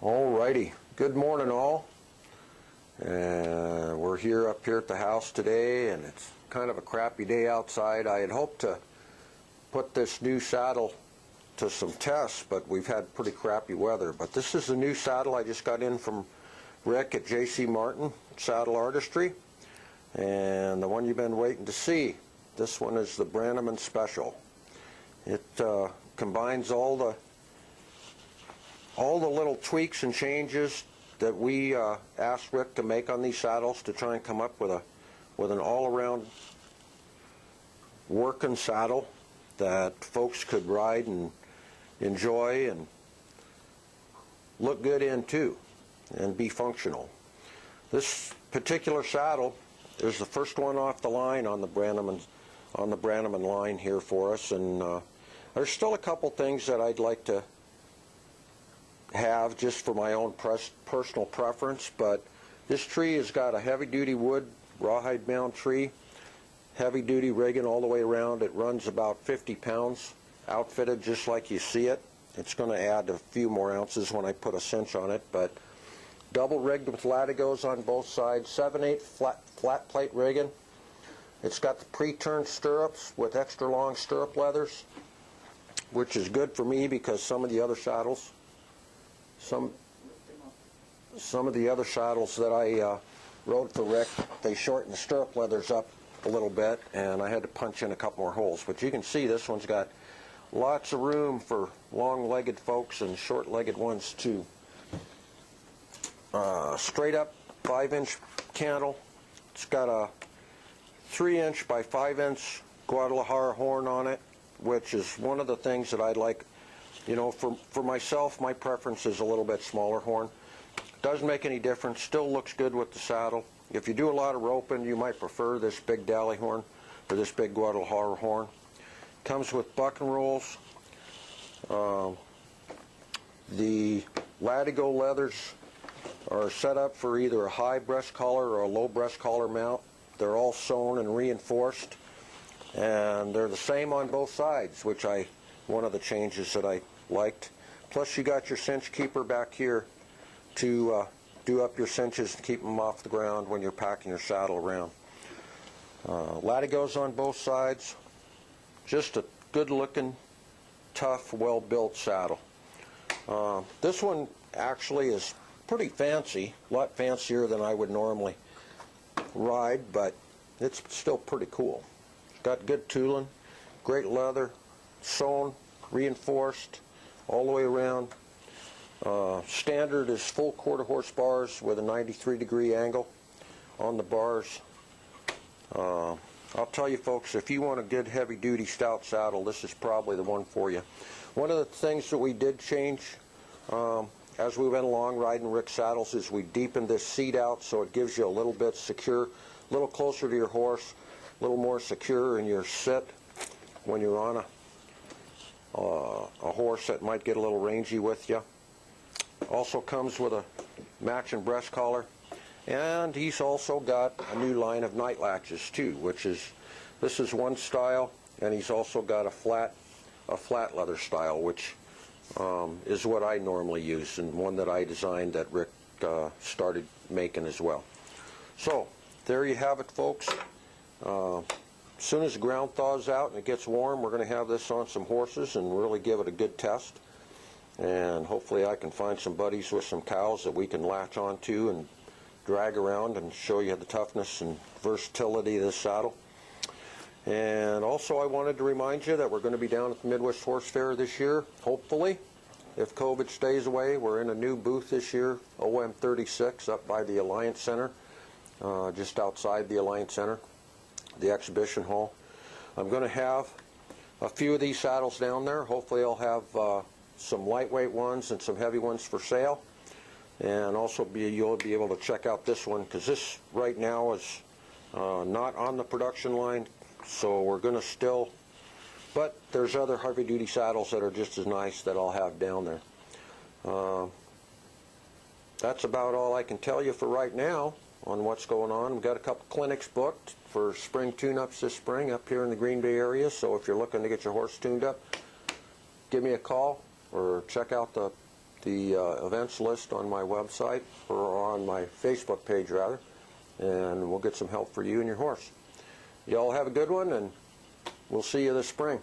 Alrighty, good morning all. We're here up here at the house today, and it's kind of a crappy day outside. I had hoped to put this new saddle to some tests, but we've had pretty crappy weather. But this is the new saddle I just got in from Rick at J.C. Martin Saddle Artistry, and the one you've been waiting to see. This one is the Brannaman Special. It combines all the little tweaks and changes that we asked Rick to make on these saddles to try and come up with an all-around working saddle that folks could ride and enjoy and look good in too and be functional. This particular saddle is the first one off the line on the Brannaman line here for us, and there's still a couple things that I'd like to have just for my own personal preference, but this tree has got a heavy-duty wood rawhide bound tree, heavy-duty rigging all the way around. It runs about 50 pounds outfitted just like you see it. It's going to add a few more ounces when I put a cinch on it, but double rigged with Latigos on both sides, 7/8 flat plate rigging. It's got the pre-turned stirrups with extra long stirrup leathers, which is good for me because some of the other saddles that I rode for Rick, they shortened the stirrup leathers up a little bit, and I had to punch in a couple more holes. But you can see this one's got lots of room for long-legged folks and short-legged ones too. Straight up 5-inch cantle. It's got a 3-inch by 5-inch Guadalajara horn on it, which is one of the things that I'd like. You know, for myself, my preference is a little bit smaller horn. Doesn't make any difference, still looks good with the saddle. If you do a lot of roping, you might prefer this big dally horn or this big Guadalajara horn. Comes with buck and rolls. The Latigo leathers are set up for either a high breast collar or a low breast collar mount. They're all sewn and reinforced, and they're the same on both sides, which one of the changes that I liked. Plus you got your cinch keeper back here to do up your cinches and keep them off the ground when you're packing your saddle around. Latigos on both sides. Just a good looking, tough, well built saddle. This one actually is pretty fancy, a lot fancier than I would normally ride, but it's still pretty cool. Got good tooling, great leather, sewn, reinforced all the way around. Standard is full quarter-horse bars with a 93-degree angle on the bars. I'll tell you folks, if you want a good heavy-duty stout saddle, this is probably the one for you. One of the things that we did change as we went along riding Rick's saddles is we deepened this seat out so it gives you a little bit secure, a little closer to your horse, a little more secure in your sit when you're on a horse that might get a little rangy with you. Also comes with a matching breast collar, and he's also got a new line of night latches too, this is one style, and he's also got a flat leather style, which is what I normally use, and one that I designed that Rick started making as well. So there you have it, folks. As soon as the ground thaws out and it gets warm, we're going to have this on some horses and really give it a good test. And hopefully I can find some buddies with some cows that we can latch onto and drag around and show you the toughness and versatility of this saddle. And also I wanted to remind you that we're going to be down at the Midwest Horse Fair this year, hopefully. If COVID stays away, we're in a new booth this year, OM 36, up by the Alliance Center, just outside the Alliance Center, the exhibition hall. I'm going to have a few of these saddles down there. Hopefully I'll have some lightweight ones and some heavy ones for sale. And also you'll be able to check out this one, because this right now is not on the production line, so we're going to still, but there's other heavy-duty saddles that are just as nice that I'll have down there. That's about all I can tell you for right now on what's going on. We've got a couple clinics booked for spring tune-ups this spring up here in the Green Bay area, so if you're looking to get your horse tuned up, give me a call or check out the the events list on my website, or on my Facebook page rather, and we'll get some help for you and your horse. Y'all have a good one, and we'll see you this spring.